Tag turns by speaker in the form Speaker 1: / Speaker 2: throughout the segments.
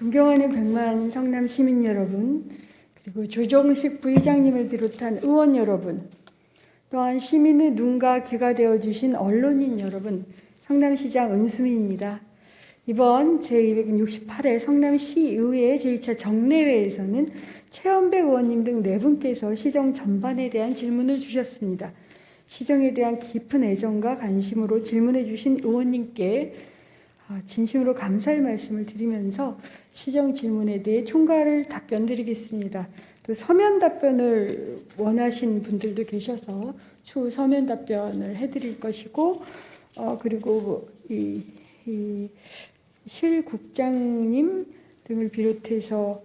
Speaker 1: 존경하는 100만 성남 시민 여러분, 그리고 조정식 부의장님을 비롯한 의원 여러분, 또한 시민의 눈과 귀가 되어주신 언론인 여러분, 성남시장 은수미입니다. 이번 제268회 성남시의회 제2차 정례회에서는 최원백 의원님 등 4분께서 시정 전반에 대한 질문을 주셨습니다. 시정에 대한 깊은 애정과 관심으로 질문해 주신 의원님께 진심으로 감사의 말씀을 드리면서 시정 질문에 대해 총괄을 답변 드리겠습니다. 또 서면 답변을 원하신 분들도 계셔서 추후 서면 답변을 해드릴 것이고, 그리고 이 실국장님 등을 비롯해서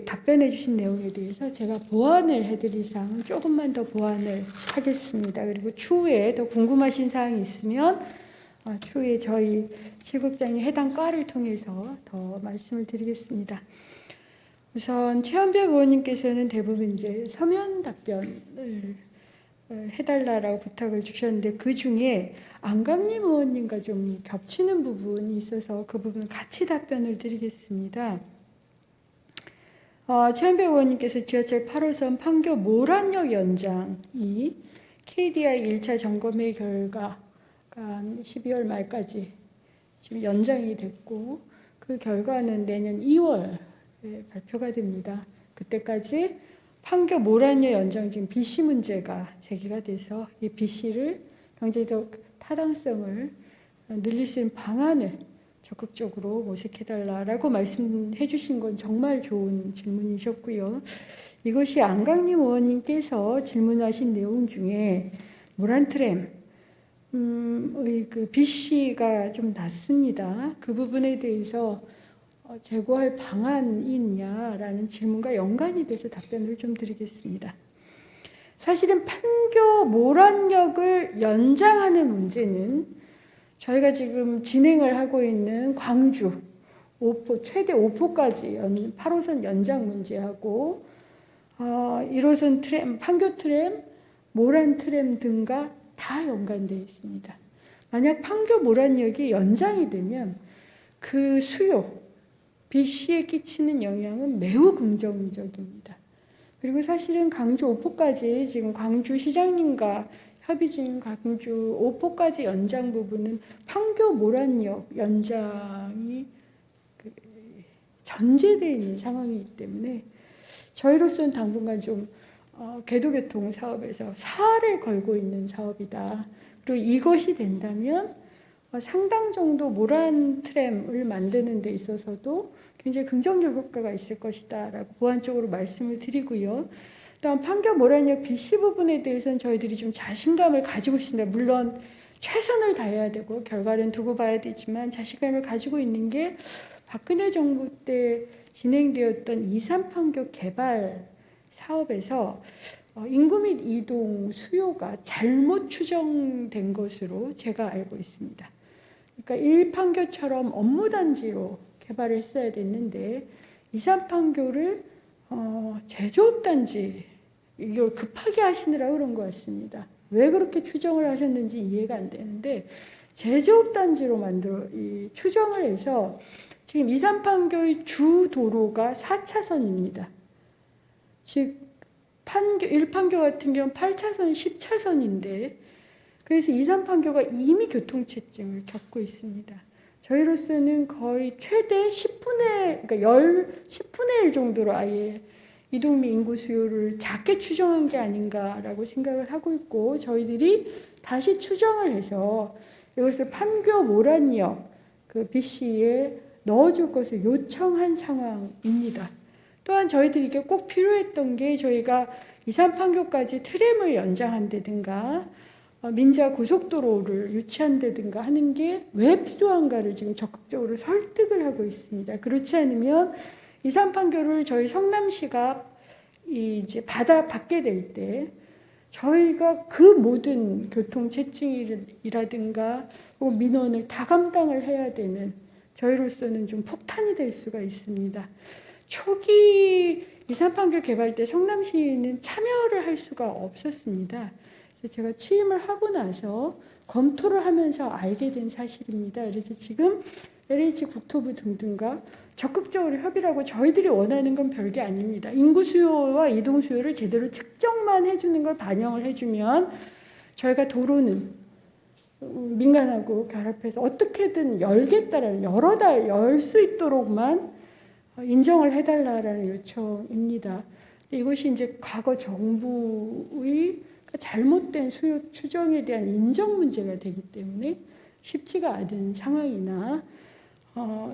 Speaker 1: 답변해 주신 내용에 대해서 제가 보완을 해드릴 사항은 조금만 더 보완을 하겠습니다. 그리고 추후에 더 궁금하신 사항이 있으면 추후에 저희 실국장님 해당 과를 통해서 더 말씀을 드리겠습니다. 우선 최원백 의원님께서는 대부분 이제 서면 답변을 해달라고 부탁을 주셨는데, 그 중에 안강님 의원님과 좀 겹치는 부분이 있어서 그 부분 같이 답변을 드리겠습니다. 최원백 의원님께서 지하철 8호선 판교 모란역 연장이 KDI 1차 점검의 결과 12월 말까지 지금 연장이 됐고, 그 결과는 내년 2월에 발표가 됩니다. 그때까지 판교 모란역 연장 지금 BC 문제가 제기가 돼서 이 BC를 경제적 타당성을 늘릴 수 있는 방안을 적극적으로 모색해달라고 말씀해 주신 건 정말 좋은 질문이셨고요. 이것이 안강림 의원님께서 질문하신 내용 중에 모란트램 그 BC가 좀 낮습니다. 그 부분에 대해서 제고할 방안이 있냐라는 질문과 연관이 돼서 답변을 좀 드리겠습니다. 사실은 판교 모란역을 연장하는 문제는 저희가 지금 진행을 하고 있는 광주, 오포, 최대 오포까지 8호선 연장 문제하고 1호선 트램, 판교 트램, 모란 트램 등과 다 연관되어 있습니다. 만약 판교 모란역이 연장이 되면 그 수요, BC에 끼치는 영향은 매우 긍정적입니다. 그리고 사실은 광주 오포까지 지금 광주시장님과 협의 중인 광주 오포까지 연장 부분은 판교 모란역 연장이 전제되어 있는 상황이기 때문에 저희로서는 당분간 좀 궤도교통 사업에서 사활을 걸고 있는 사업이다. 그리고 이것이 된다면 상당 정도 모란 트램을 만드는 데 있어서도 굉장히 긍정적 효과가 있을 것이다 라고 보완적으로 말씀을 드리고요. 또한 판교 모란역 BC 부분에 대해서는 저희들이 좀 자신감을 가지고 있습니다. 물론 최선을 다해야 되고 결과는 두고 봐야 되지만 자신감을 가지고 있는 게 박근혜 정부 때 진행되었던 2.3판교 개발 사업에서 인구 및 이동 수요가 잘못 추정된 것으로 제가 알고 있습니다. 그러니까 1판교처럼 업무단지로 개발을 했어야 됐는데 2.3판교를 제조업단지 이걸 급하게 하시느라 그런 것 같습니다. 왜 그렇게 추정을 하셨는지 이해가 안 되는데 제조업단지로 추정을 해서 지금 2.3판교의 주 도로가 4차선입니다. 즉 1판교 같은 경우는 8차선, 10차선인데 그래서 2.3판교가 이미 교통체증을 겪고 있습니다. 저희로서는 거의 최대 10분의 1 정도로 아예 이동 및 인구 수요를 작게 추정한 게 아닌가라고 생각을 하고 있고, 저희들이 다시 추정을 해서 이것을 판교 모란역 그 BC에 넣어줄 것을 요청한 상황입니다. 또한 저희들이 이게 꼭 필요했던 게 저희가 2.3판교까지 트램을 연장한다든가 민자 고속도로를 유치한다든가 하는 게 왜 필요한가를 지금 적극적으로 설득을 하고 있습니다. 그렇지 않으면 2.3판교를 저희 성남시가 이제 받게 될 때 저희가 그 모든 교통체증이라든가 민원을 다 감당을 해야 되는 저희로서는 좀 폭탄이 될 수가 있습니다. 초기 2.3판교 개발 때 성남시는 참여를 할 수가 없었습니다. 제가 취임을 하고 나서 검토를 하면서 알게 된 사실입니다. 그래서 지금 LH 국토부 등등과 적극적으로 협의를 하고 저희들이 원하는 건 별게 아닙니다. 인구 수요와 이동 수요를 제대로 측정만 해주는 걸 반영을 해주면 저희가 도로는 민간하고 결합해서 어떻게든 열겠다라는 여러 달 열 수 있도록만 인정을 해달라라는 요청입니다. 이것이 이제 과거 정부의 잘못된 수요 추정에 대한 인정 문제가 되기 때문에 쉽지가 않은 상황이나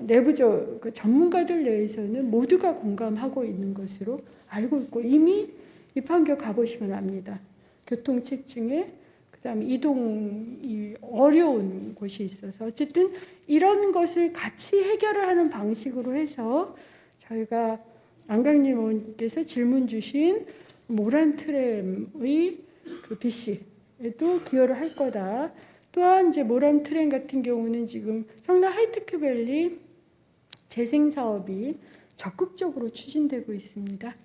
Speaker 1: 내부적 그 전문가들 내에서는 모두가 공감하고 있는 것으로 알고 있고 이미 입항교 가보시면 압니다. 교통체증에 그다음에 이동이 어려운 곳이 있어서 어쨌든 이런 것을 같이 해결을 하는 방식으로 해서 저희가 안강림 의원께서 질문 주신 모란트램의 그 BC에도 기여를 할 거다. 또한 이제 모란트램 같은 경우는 지금 성남 하이테크밸리 재생 사업이 적극적으로 추진되고 있습니다.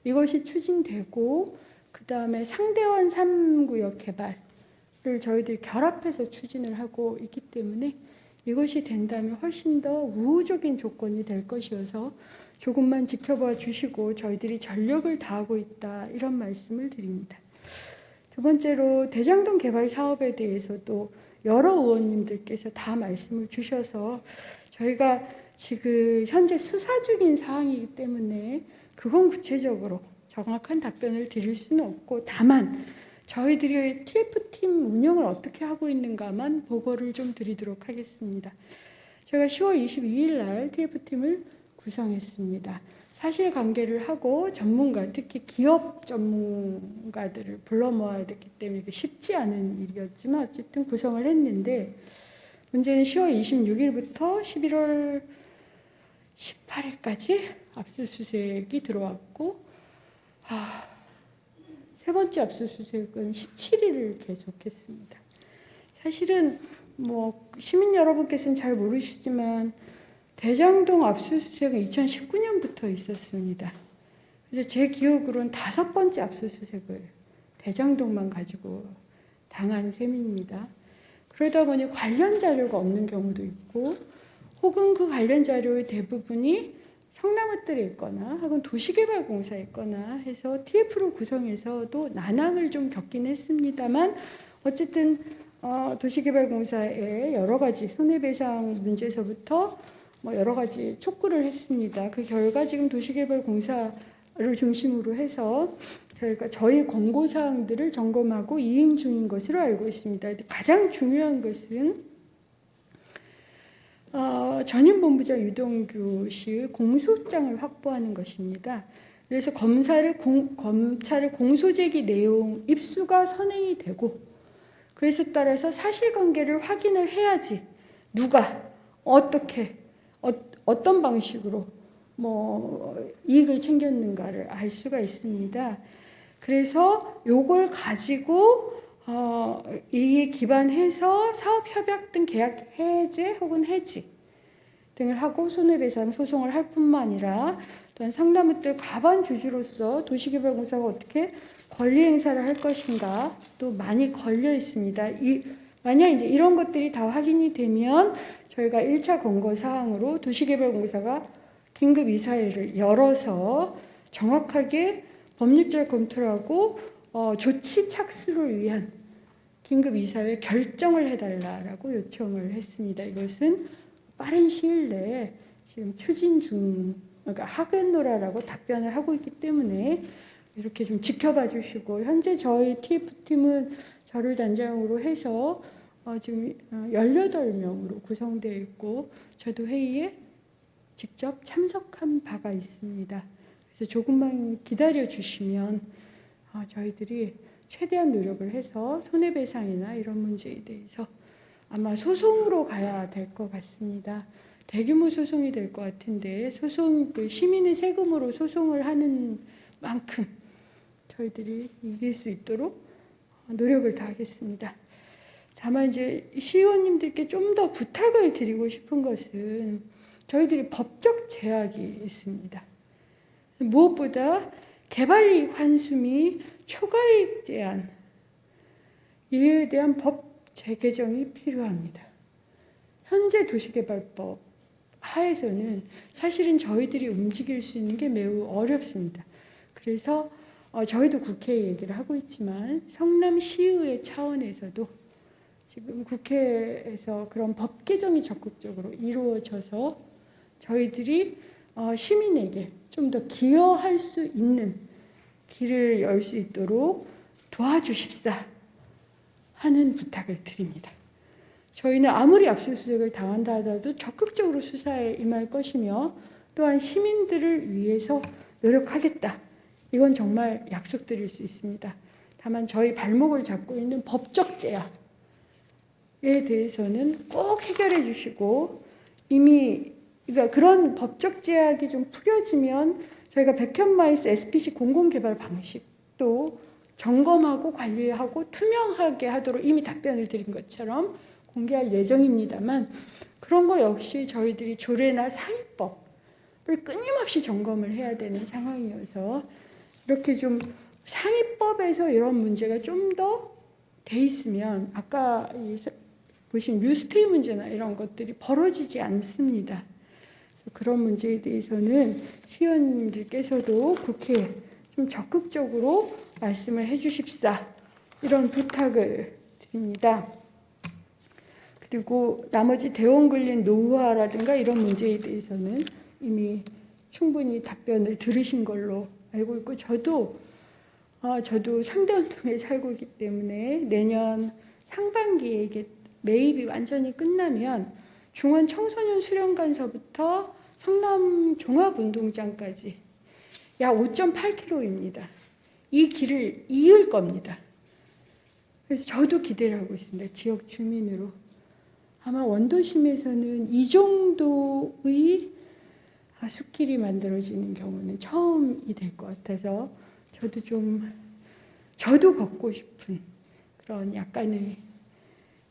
Speaker 1: 이것이 추진되고 그 다음에 상대원 3구역 개발을 저희들이 결합해서 추진을 하고 있기 때문에 이것이 된다면 훨씬 더 우호적인 조건이 될 것이어서 조금만 지켜봐 주시고 저희들이 전력을 다하고 있다 이런 말씀을 드립니다. 두 번째로 대장동 개발 사업에 대해서도 여러 의원님들께서 다 말씀을 주셔서 저희가 지금 현재 수사 중인 사항이기 때문에 그건 구체적으로 정확한 답변을 드릴 수는 없고 다만 저희들이 TF팀 운영을 어떻게 하고 있는가만 보고를 좀 드리도록 하겠습니다. 제가 10월 22일 날 TF팀을 구성했습니다. 사실관계를 하고 전문가, 특히 기업 전문가들을 불러 모아야 됐기 때문에 쉽지 않은 일이었지만 어쨌든 구성을 했는데 문제는 10월 26일부터 11월 18일까지 압수수색이 들어왔고 세 번째 압수수색은 17일을 계속했습니다. 사실은 뭐 시민 여러분께서는 잘 모르시지만 대장동 압수수색은 2019년부터 있었습니다. 그래서 제 기억으로는 5번째 압수수색을 대장동만 가지고 당한 셈입니다. 그러다 보니 관련 자료가 없는 경우도 있고 혹은 그 관련 자료의 대부분이 성남호텔에 있거나 혹은 도시개발공사에 있거나 해서 TF로 구성해서도 난항을 좀 겪긴 했습니다만 어쨌든 도시개발공사의 여러 가지 손해배상 문제에서부터 뭐 여러 가지 촉구를 했습니다. 그 결과 지금 도시개발공사를 중심으로 해서 저희가 저희 권고사항들을 점검하고 이행 중인 것으로 알고 있습니다. 가장 중요한 것은 전임본부장 유동규 씨의 공소장을 확보하는 것입니다. 그래서 검찰의 공소제기 내용 입수가 선행이 되고 그것에 따라서 사실관계를 확인을 해야지 누가 어떻게 어떤 방식으로 뭐 이익을 챙겼는가를 알 수가 있습니다. 그래서 요걸 가지고 이에 기반해서 사업협약 등 계약 해제 혹은 해지 등을 하고 손해배상 소송을 할 뿐만 아니라 또한 상담원들 가반 주주로서 도시개발공사가 어떻게 권리 행사를 할 것인가 또 많이 걸려 있습니다. 만약 이제 이런 것들이 다 확인이 되면 저희가 1차 권고 사항으로 도시개발공사가 긴급 이사회를 열어서 정확하게 법률적 검토를 하고 조치 착수를 위한 긴급 이사회 결정을 해달라라고 요청을 했습니다. 이것은 빠른 시일 내에 지금 추진 중, 그러니까 하겠노라라고 답변을 하고 있기 때문에 이렇게 좀 지켜봐 주시고 현재 저희 TF팀은 저를 단장으로 해서 지금 18명으로 구성되어 있고 저도 회의에 직접 참석한 바가 있습니다. 그래서 조금만 기다려 주시면 저희들이 최대한 노력을 해서 손해배상이나 이런 문제에 대해서 아마 소송으로 가야 될 것 같습니다. 대규모 소송이 될 것 같은데 그 시민의 세금으로 소송을 하는 만큼 저희들이 이길 수 있도록 노력을 다하겠습니다. 다만 이제 시의원님들께 좀 더 부탁을 드리고 싶은 것은 저희들이 법적 제약이 있습니다. 무엇보다 개발이익 환수 및 초과이익 제한 이에 대한 법 재개정이 필요합니다. 현재 도시개발법 하에서는 사실은 저희들이 움직일 수 있는 게 매우 어렵습니다. 그래서 저희도 국회 얘기를 하고 있지만 성남시의회 차원에서도 지금 국회에서 그런 법 개정이 적극적으로 이루어져서 저희들이 시민에게 좀 더 기여할 수 있는 길을 열 수 있도록 도와주십사 하는 부탁을 드립니다. 저희는 아무리 압수수색을 당한다 하더라도 적극적으로 수사에 임할 것이며 또한 시민들을 위해서 노력하겠다. 이건 정말 약속드릴 수 있습니다. 다만 저희 발목을 잡고 있는 법적 제약에 대해서는 꼭 해결해 주시고 이미 그러니까 그런 법적 제약이 좀 풀려지면 저희가 백현마이스 SPC 공공개발 방식도 점검하고 관리하고 투명하게 하도록 이미 답변을 드린 것처럼 공개할 예정입니다만 그런 거 역시 저희들이 조례나 상위법을 끊임없이 점검을 해야 되는 상황이어서 이렇게 좀 상위법에서 이런 문제가 좀 더 돼 있으면 아까 보신 뉴스테이 문제나 이런 것들이 벌어지지 않습니다. 그런 문제에 대해서는 시의원님들께서도 국회에 좀 적극적으로 말씀을 해주십사 이런 부탁을 드립니다. 그리고 나머지 대원 근린 노후화라든가 이런 문제에 대해서는 이미 충분히 답변을 들으신 걸로 알고 있고 저도 상대원동에 살고 있기 때문에 내년 상반기에 이게 매입이 완전히 끝나면 중원 청소년 수련관서부터 성남 종합운동장까지 약 5.8km입니다. 이 길을 이을 겁니다. 그래서 저도 기대를 하고 있습니다. 지역 주민으로. 아마 원도심에서는 이 정도의 숲길이 만들어지는 경우는 처음이 될 것 같아서 저도 걷고 싶은 그런 약간의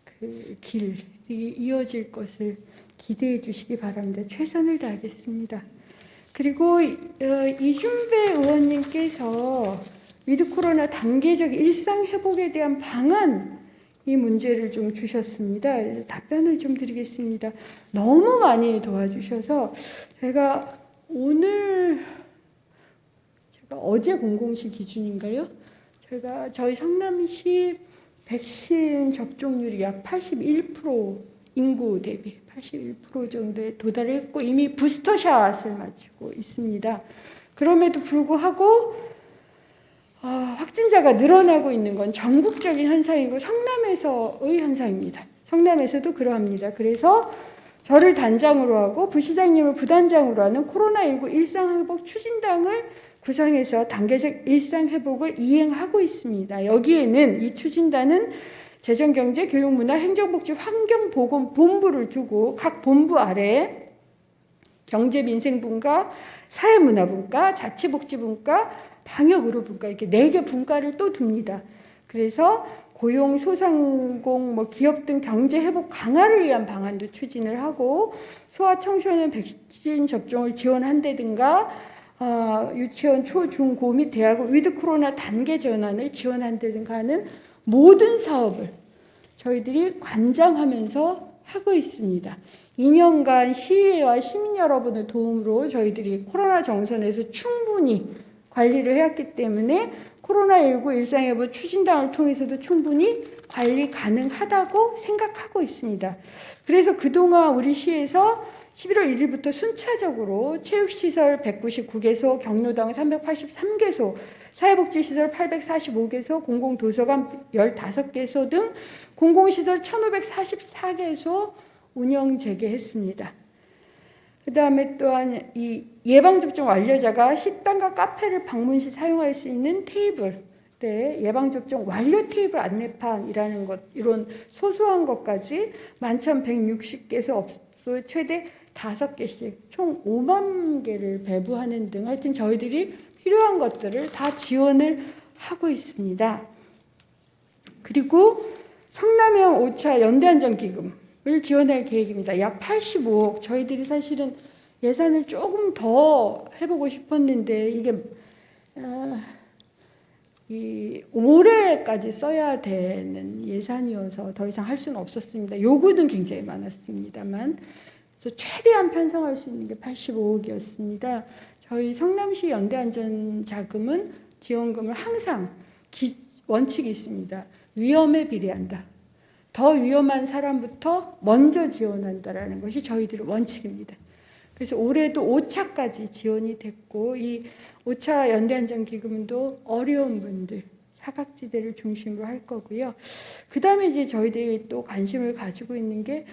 Speaker 1: 그 길이 이어질 것을 기대해 주시기 바랍니다. 최선을 다하겠습니다. 그리고 이준배 의원님께서 위드 코로나 단계적 일상 회복에 대한 방안 이 문제를 좀 주셨습니다. 답변을 좀 드리겠습니다. 너무 많이 도와주셔서 제가 어제 공공시 기준인가요? 저희 성남시 백신 접종률이 약 81% 인구 대비 81% 정도에 도달했고 이미 부스터샷을 맞추고 있습니다. 그럼에도 불구하고 확진자가 늘어나고 있는 건 전국적인 현상이고 성남에서의 현상입니다. 성남에서도 그러합니다. 그래서 저를 단장으로 하고 부시장님을 부단장으로 하는 코로나19 일상회복 추진당을 구성해서 단계적 일상회복을 이행하고 있습니다. 여기에는 이 추진단은 재정경제, 교육문화, 행정복지, 환경보건본부를 두고 각 본부 아래 경제민생분과, 사회문화분과, 자치복지분과, 방역의료분과 이렇게 4개 분과를 또 둡니다. 그래서 고용, 소상공, 기업 등 경제 회복 강화를 위한 방안도 추진을 하고 소아 청소년 백신 접종을 지원한다든가 유치원 초, 중, 고 및 대학의 위드 코로나 단계 전환을 지원한다든가 하는 모든 사업을 저희들이 관장하면서 하고 있습니다. 2년간 시의회와 시민 여러분의 도움으로 저희들이 코로나 정선에서 충분히 관리를 해왔기 때문에 코로나19 일상회복 추진당을 통해서도 충분히 관리 가능하다고 생각하고 있습니다. 그래서 그동안 우리 시에서 11월 1일부터 순차적으로 체육시설 199개소, 경로당 383개소, 사회복지시설 845개소, 공공도서관 15개소 등 공공시설 1544개소 운영 재개했습니다. 그 다음에 또한 이 예방접종 완료자가 식당과 카페를 방문 시 사용할 수 있는 테이블, 예방접종 완료 테이블 안내판이라는 것, 이런 소소한 것까지 11,160개소 업소 최대 5개씩 총 5만 개를 배부하는 등 하여튼 저희들이 필요한 것들을 다 지원을 하고 있습니다. 그리고 성남형 5차 연대안전기금을 지원할 계획입니다. 약 85억. 저희들이 사실은 예산을 조금 더 해보고 싶었는데 이게 올해까지 써야 되는 예산이어서 더 이상 할 수는 없었습니다. 요구는 굉장히 많았습니다만 그래서 최대한 편성할 수 있는 게 85억이었습니다. 저희 성남시 연대안전자금은 지원금을 항상 원칙이 있습니다. 위험에 비례한다. 더 위험한 사람부터 먼저 지원한다라는 것이 저희들의 원칙입니다. 그래서 올해도 5차까지 지원이 됐고, 이 5차 연대안전기금도 어려운 분들, 사각지대를 중심으로 할 거고요. 그 다음에 이제 저희들이 또 관심을 가지고 있는 게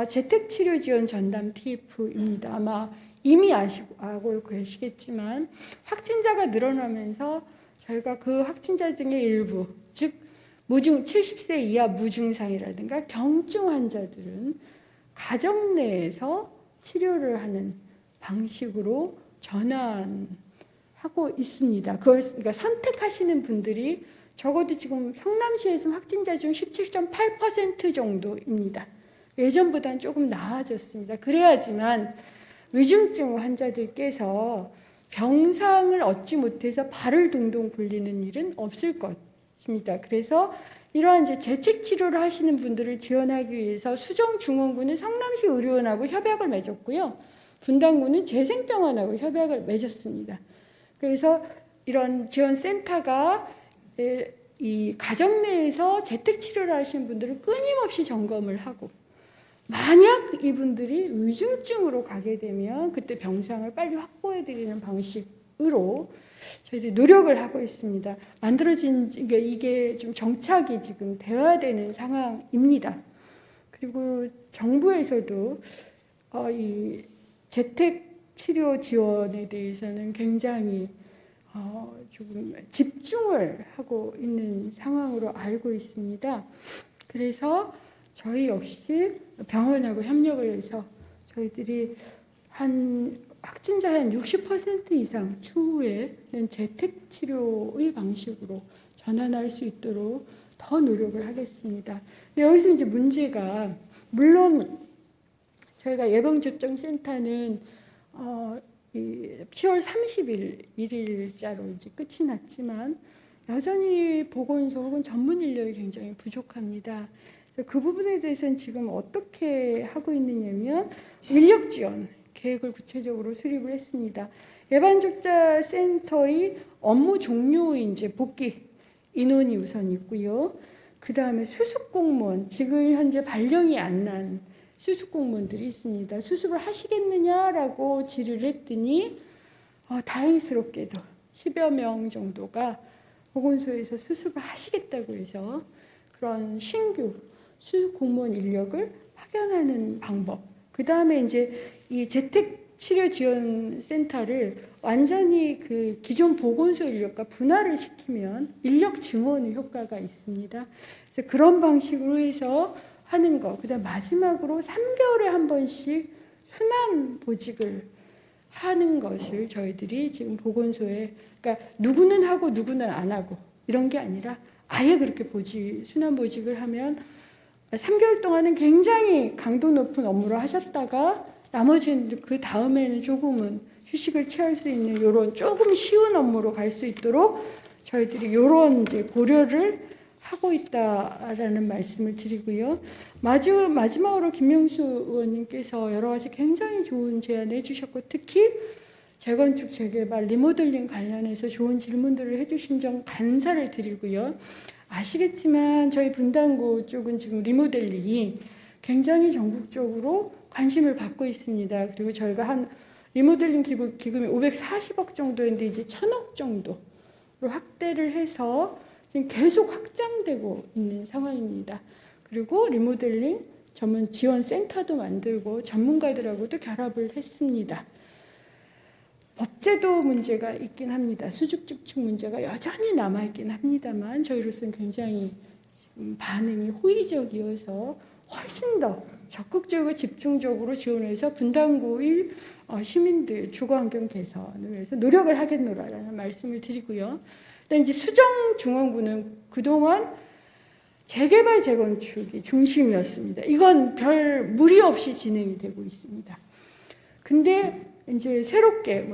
Speaker 1: 재택치료 지원 전담 TF입니다. 아마 이미 알고 계시겠지만 확진자가 늘어나면서 저희가 그 확진자 중에 일부, 즉 70세 이하 무증상이라든가 경증 환자들은 가정 내에서 치료를 하는 방식으로 전환하고 있습니다. 그러니까 선택하시는 분들이 적어도 지금 성남시에서 확진자 중 17.8% 정도입니다. 예전보다는 조금 나아졌습니다. 그래야지만 위중증 환자들께서 병상을 얻지 못해서 발을 동동 굴리는 일은 없을 것입니다. 그래서 이러한 이제 재택 치료를 하시는 분들을 지원하기 위해서 수정중원구는 성남시 의료원하고 협약을 맺었고요. 분당구는 재생병원하고 협약을 맺었습니다. 그래서 이런 지원센터가 이 가정 내에서 재택 치료를 하시는 분들을 끊임없이 점검을 하고, 만약 이분들이 위중증으로 가게 되면 그때 병상을 빨리 확보해 드리는 방식으로 저희들이 노력을 하고 있습니다. 만들어진 이게 좀 정착이 지금 되어야 되는 상황입니다. 그리고 정부에서도 이 재택 치료 지원에 대해서는 굉장히 조금 집중을 하고 있는 상황으로 알고 있습니다. 그래서 저희 역시 병원하고 협력을 해서 저희들이 확진자 한 60% 이상 추후에는 재택 치료의 방식으로 전환할 수 있도록 더 노력을 하겠습니다. 여기서 이제 문제가, 물론 저희가 예방접종센터는 10월 30일 일일자로 이제 끝이 났지만 여전히 보건소 혹은 전문 인력이 굉장히 부족합니다. 그 부분에 대해서는 지금 어떻게 하고 있느냐면 인력 지원 계획을 구체적으로 수립을 했습니다. 예방접종 센터의 업무 종료의 이제 복귀 인원이 우선 있고요. 그 다음에 수습 공무원, 지금 현재 발령이 안 난 수습 공무원들이 있습니다. 수습을 하시겠느냐라고 질의를 했더니 다행스럽게도 10여 명 정도가 보건소에서 수습을 하시겠다고 해서 그런 신규 수습 공무원 인력을 파견하는 방법. 그 다음에 이제 이 재택 치료 지원 센터를 완전히 그 기존 보건소 인력과 분할을 시키면 인력 증원의 효과가 있습니다. 그래서 그런 방식으로 해서 하는 거. 그다음 마지막으로 3개월에 한 번씩 순환 보직을 하는 것을 저희들이 지금 보건소에, 그러니까 누구는 하고 누구는 안 하고 이런 게 아니라 아예 그렇게 순환 보직을 하면 3개월 동안은 굉장히 강도 높은 업무를 하셨다가 나머지는 그 다음에는 조금은 휴식을 취할 수 있는 이런 조금 쉬운 업무로 갈 수 있도록 저희들이 이런 이제 고려를 하고 있다라는 말씀을 드리고요. 마지막으로 김명수 의원님께서 여러 가지 굉장히 좋은 제안을 해주셨고, 특히 재건축, 재개발, 리모델링 관련해서 좋은 질문들을 해주신 점 감사를 드리고요. 아시겠지만 저희 분당구 쪽은 지금 리모델링이 굉장히 전국적으로 관심을 받고 있습니다. 그리고 저희가 한 리모델링 기금이 540억 정도인데 이제 1,000억 정도로 확대를 해서 지금 계속 확장되고 있는 상황입니다. 그리고 리모델링 전문 지원 센터도 만들고 전문가들하고도 결합을 했습니다. 법제도 문제가 있긴 합니다. 수주축축 문제가 여전히 남아있긴 합니다만 저희로서는 굉장히 지금 반응이 호의적이어서 훨씬 더 적극적이고 집중적으로 지원해서 분당구의 시민들 주거환경 개선을 위해서 노력을 하겠노라라는 말씀을 드리고요. 그다음에 이제 수정중원구는 그동안 재개발 재건축이 중심이었습니다. 이건 별 무리 없이 진행이 되고 있습니다. 근데 이제 새롭게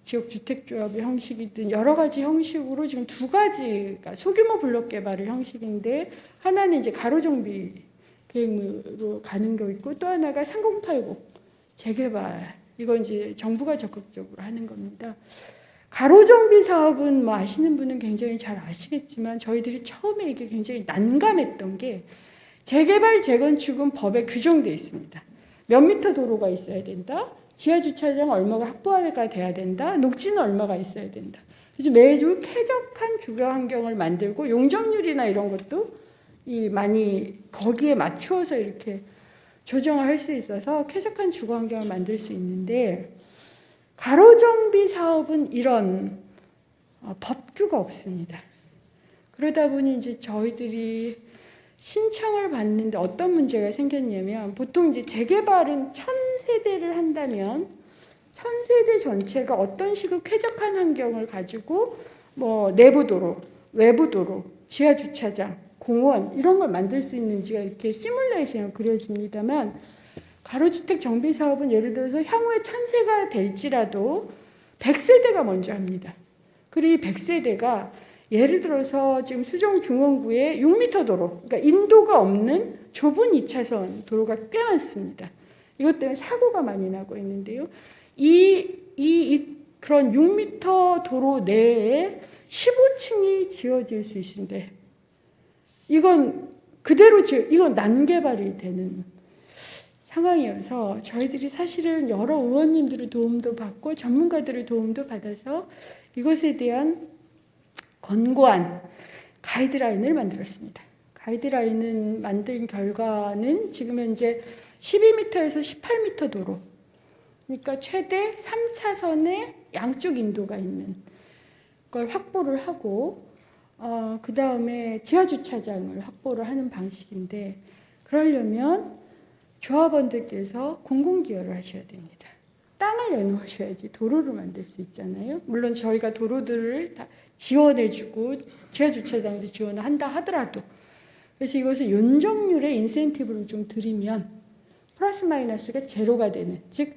Speaker 1: 지역주택조합의 형식이든 여러 가지 형식으로 지금 두 가지가 소규모 블록 개발의 형식인데, 하나는 이제 가로정비 계획으로 가는 거 있고 또 하나가 3080 재개발, 이건 이제 정부가 적극적으로 하는 겁니다. 가로정비 사업은 뭐 아시는 분은 굉장히 잘 아시겠지만 저희들이 처음에 이게 굉장히 난감했던 게 재개발, 재건축은 법에 규정되어 있습니다. 몇 미터 도로가 있어야 된다. 지하주차장 얼마가 확보가 돼야 된다. 녹지는 얼마가 있어야 된다. 그래서 매주 쾌적한 주거 환경을 만들고 용적률이나 이런 것도 많이 거기에 맞추어서 이렇게 조정을 할 수 있어서 쾌적한 주거 환경을 만들 수 있는데 가로정비 사업은 이런 법규가 없습니다. 그러다 보니 이제 저희들이 신청을 받는데 어떤 문제가 생겼냐면 보통 이제 재개발은 1000세대를 한다면 1000세대 전체가 어떤 식으로 쾌적한 환경을 가지고 뭐 내부도로, 외부도로, 지하주차장, 공원 이런 걸 만들 수 있는지가 이렇게 시뮬레이션으로 그려집니다만 가로주택 정비 사업은 예를 들어서 향후에 1000세가 될지라도 100세대가 먼저 합니다. 그리고 이 100세대가 예를 들어서 지금 수정중원구에 6m 도로, 그러니까 인도가 없는 좁은 2차선 도로가 꽤 많습니다. 이것 때문에 사고가 많이 나고 있는데요. 그런 6m 도로 내에 15층이 지어질 수 있는데 이건 그대로 이건 난개발이 되는 상황이어서 저희들이 사실은 여러 의원님들의 도움도 받고 전문가들의 도움도 받아서 이것에 대한 권고안 가이드라인을 만들었습니다. 가이드라인을 만든 결과는 지금 현재 12m에서 18m 도로, 그러니까 최대 3차선의 양쪽 인도가 있는 걸 확보를 하고 그 다음에 지하주차장을 확보를 하는 방식인데 그러려면 조합원들께서 공공기여를 하셔야 됩니다. 땅을 내놓으셔야지 도로를 만들 수 있잖아요. 물론 저희가 도로들을 다 지원해주고 지하주차장도 지원을 한다 하더라도 그래서 이것을 용적률의 인센티브를 좀 드리면 플러스 마이너스가 제로가 되는 즉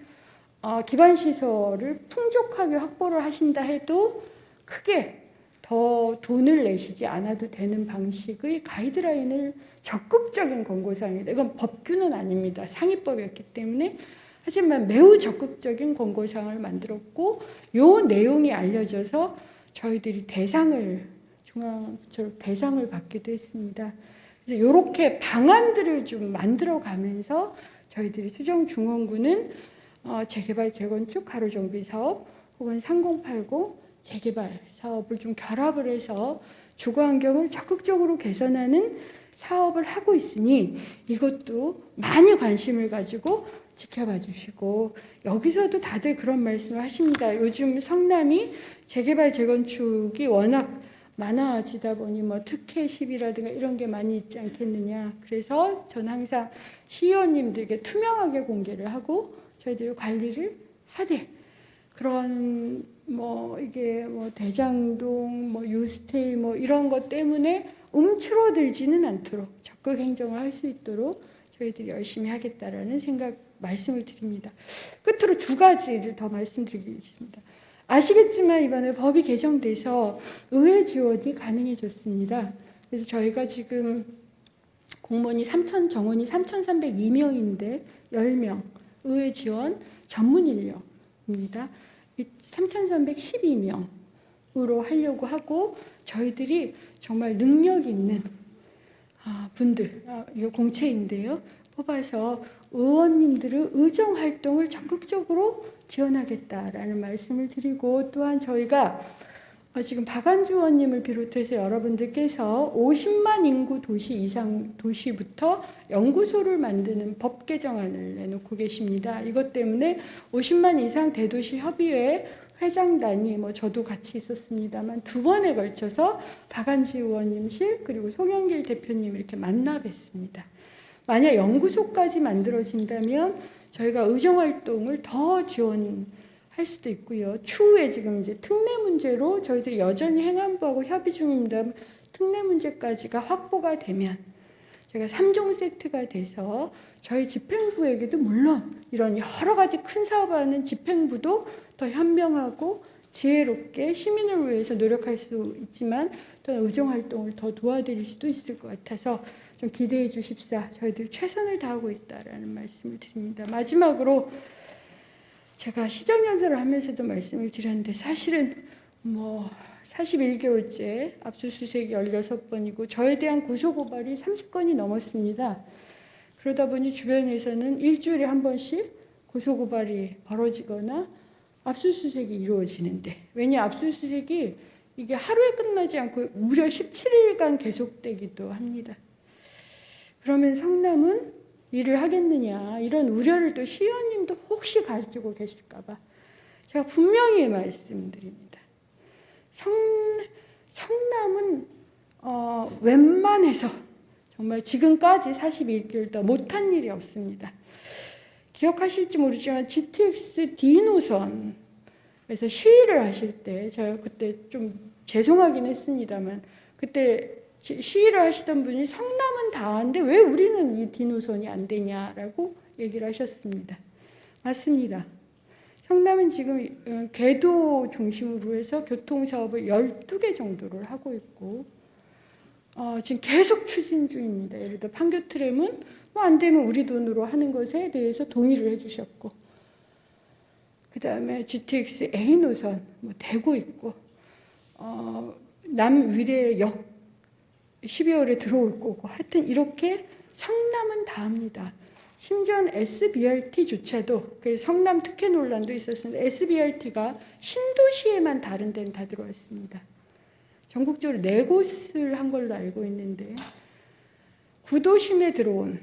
Speaker 1: 기반시설을 풍족하게 확보를 하신다 해도 크게 더 돈을 내시지 않아도 되는 방식의 가이드라인을 적극적인 권고사항입니다. 이건 법규는 아닙니다. 상위법이었기 때문에 하지만 매우 적극적인 권고사항을 만들었고 이 내용이 알려져서 저희들이 중앙부처로 대상을 받기도 했습니다. 그래서 이렇게 방안들을 좀 만들어가면서 저희들이 수정중원구는 재개발, 재건축, 가로정비 사업 혹은 3080 재개발 사업을 좀 결합을 해서 주거 환경을 적극적으로 개선하는 사업을 하고 있으니 이것도 많이 관심을 가지고 지켜봐 주시고 여기서도 다들 그런 말씀을 하십니다. 요즘 성남이 재개발, 재건축이 워낙 많아지다 보니 뭐 특혜십이라든가 이런 게 많이 있지 않겠느냐. 그래서 저는 항상 시의원님들에게 투명하게 공개를 하고 저희들이 관리를 하되 그런 이게 대장동, 유스테이 이런 것 때문에 움츠러들지는 않도록 적극 행정을 할 수 있도록 저희들이 열심히 하겠다라는 말씀을 드립니다. 끝으로 두 가지를 더 말씀드리겠습니다. 아시겠지만 이번에 법이 개정돼서 의회 지원이 가능해졌습니다. 그래서 저희가 지금 공무원이 정원이 3,302명인데 10명 의회 지원 전문 인력입니다. 3,312명으로 하려고 하고 저희들이 정말 능력 있는 분들, 이거 공채인데요. 뽑아서 의원님들의 의정활동을 적극적으로 지원하겠다라는 말씀을 드리고 또한 저희가 지금 박안주 의원님을 비롯해서 여러분들께서 50만 인구 도시 이상 도시부터 연구소를 만드는 법 개정안을 내놓고 계십니다. 이것 때문에 50만 이상 대도시 협의회 회장단이 저도 같이 있었습니다만 두 번에 걸쳐서 박안주 의원님실 그리고 송영길 대표님 이렇게 만나 뵀습니다. 만약 연구소까지 만들어진다면 저희가 의정활동을 더 지원할 수도 있고요. 추후에 지금 이제 특례 문제로 저희들이 여전히 행안부하고 협의 중입니다. 특례 문제까지가 확보가 되면 제가 3종 세트가 돼서 저희 집행부에게도 물론 이런 여러 가지 큰 사업을 하는 집행부도 더 현명하고 지혜롭게 시민을 위해서 노력할 수 있지만 또 의정활동을 더 도와드릴 수도 있을 것 같아서 좀 기대해 주십사. 저희들이 최선을 다하고 있다라는 말씀을 드립니다. 마지막으로 제가 시정연설을 하면서도 말씀을 드렸는데 사실은 41개월째 압수수색이 16번이고 저에 대한 고소고발이 30건이 넘었습니다. 그러다 보니 주변에서는 일주일에 한 번씩 고소고발이 벌어지거나 압수수색이 이루어지는데, 왜냐 압수수색이 이게 하루에 끝나지 않고 무려 17일간 계속되기도 합니다. 그러면 성남은 일을 하겠느냐, 이런 우려를 또 시의원님도 혹시 가지고 계실까 봐 제가 분명히 말씀드립니다. 성남은 웬만해서 정말 지금까지 41개월 더 못한 일이 없습니다. 기억하실지 모르지만 GTX D 노선에서 시위를 하실 때, 제가 그때 좀 죄송하긴 했습니다만 그때 시위를 하시던 분이 성남은 다 하는데 왜 우리는 이 D 노선이 안 되냐라고 얘기를 하셨습니다. 맞습니다. 성남은 지금 궤도 중심으로 해서 교통사업을 12개 정도를 하고 있고 지금 계속 추진 중입니다. 예를 들어 판교트램은 안 되면 우리 돈으로 하는 것에 대해서 동의를 해주셨고, 그 다음에 GTX A 노선 되고 있고, 남위례역 12월에 들어올 거고, 하여튼 이렇게 성남은 다 합니다. 심지어 SBRT조차도, 성남 특혜 논란도 있었는데 SBRT가 신도시에만 다른 데는 다 들어왔습니다. 전국적으로 4곳을 한 걸로 알고 있는데 구도심에 들어온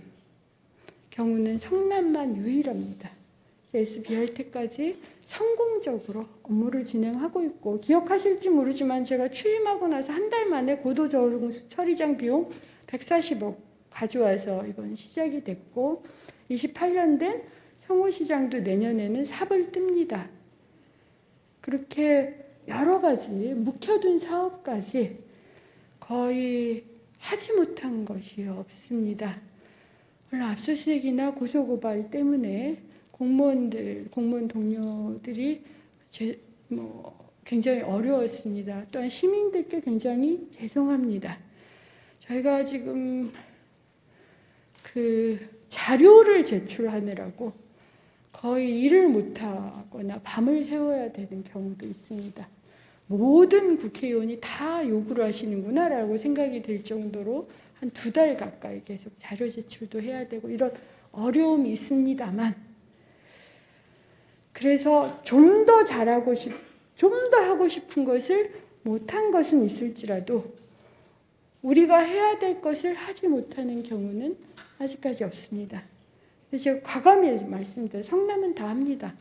Speaker 1: 경우는 성남만 유일합니다. SBRT까지 성공적으로 업무를 진행하고 있고, 기억하실지 모르지만 제가 취임하고 나서 한 달 만에 고도저항수 처리장 비용 140억 가져와서 이건 시작이 됐고, 28년 된 성호시장도 내년에는 삽을 뜹니다. 그렇게 여러 가지 묵혀둔 사업까지 거의 하지 못한 것이 없습니다. 물론 압수수색이나 고소고발 때문에 공무원 동료들이 굉장히 어려웠습니다. 또한 시민들께 굉장히 죄송합니다. 저희가 지금 자료를 제출하느라고 거의 일을 못하거나 밤을 새워야 되는 경우도 있습니다. 모든 국회의원이 다 요구를 하시는구나라고 생각이 들 정도로 한 2달 가까이 계속 자료 제출도 해야 되고 이런 어려움이 있습니다만, 그래서 좀 더 잘하고 좀 더 하고 싶은 것을 못한 것은 있을지라도 우리가 해야 될 것을 하지 못하는 경우는 아직까지 없습니다. 그래서 제가 과감히 말씀드려요. 성남은 다 합니다.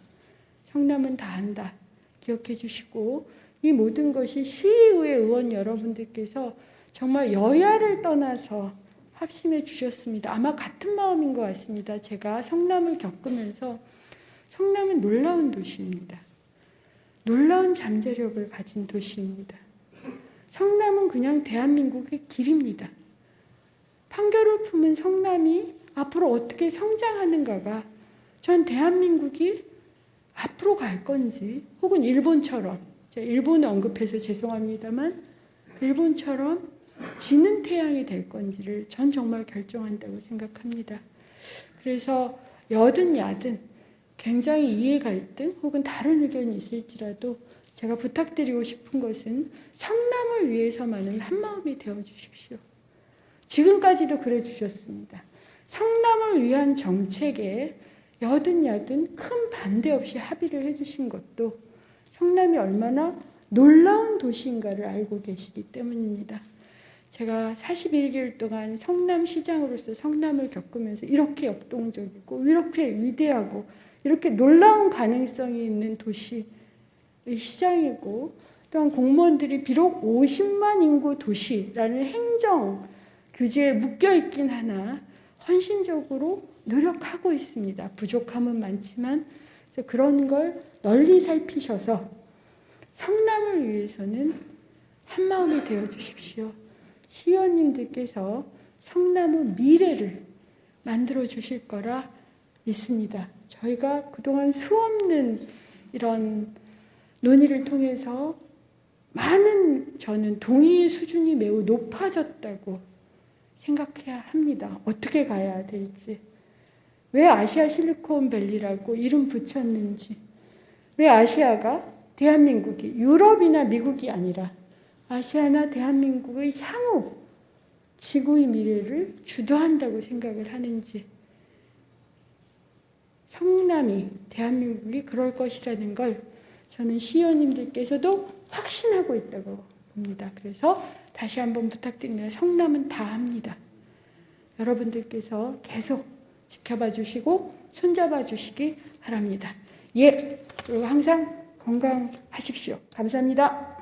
Speaker 1: 성남은 다 한다. 기억해 주시고, 이 모든 것이 시의회 의원 여러분들께서 정말 여야를 떠나서 합심해 주셨습니다. 아마 같은 마음인 것 같습니다. 제가 성남을 겪으면서 성남은 놀라운 도시입니다. 놀라운 잠재력을 가진 도시입니다. 성남은 그냥 대한민국의 길입니다. 판결을 품은 성남이 앞으로 어떻게 성장하는가가 전 대한민국이 앞으로 갈 건지, 혹은 일본처럼, 제가 일본을 언급해서 죄송합니다만 일본처럼 지는 태양이 될 건지를 전 정말 결정한다고 생각합니다. 그래서 여든 야든 굉장히 이해 갈등 혹은 다른 의견이 있을지라도 제가 부탁드리고 싶은 것은 성남을 위해서만은 한마음이 되어 주십시오. 지금까지도 그래 주셨습니다. 성남을 위한 정책에 여든 야든 큰 반대 없이 합의를 해주신 것도 성남이 얼마나 놀라운 도시인가를 알고 계시기 때문입니다. 제가 41개월 동안 성남시장으로서 성남을 겪으면서 이렇게 역동적이고 이렇게 위대하고 이렇게 놀라운 가능성이 있는 도시, 시장이고, 또한 공무원들이 비록 50만 인구 도시라는 행정 규제에 묶여있긴 하나 헌신적으로 노력하고 있습니다. 부족함은 많지만, 그래서 그런 걸 널리 살피셔서 성남을 위해서는 한마음이 되어 주십시오. 시의원님들께서 성남의 미래를 만들어 주실 거라 믿습니다. 저희가 그동안 수없는 이런 논의를 통해서 많은, 저는 동의의 수준이 매우 높아졌다고 생각해야 합니다. 어떻게 가야 될지, 왜 아시아 실리콘밸리라고 이름 붙였는지, 왜 아시아가 대한민국이 유럽이나 미국이 아니라 아시아나 대한민국의 향후 지구의 미래를 주도한다고 생각을 하는지, 성남이 대한민국이 그럴 것이라는 걸 저는 시의원님들께서도 확신하고 있다고 봅니다. 그래서 다시 한번 부탁드립니다. 성남은 다 합니다. 여러분들께서 계속 지켜봐 주시고 손잡아 주시기 바랍니다. 예, 그리고 항상 건강하십시오. 감사합니다.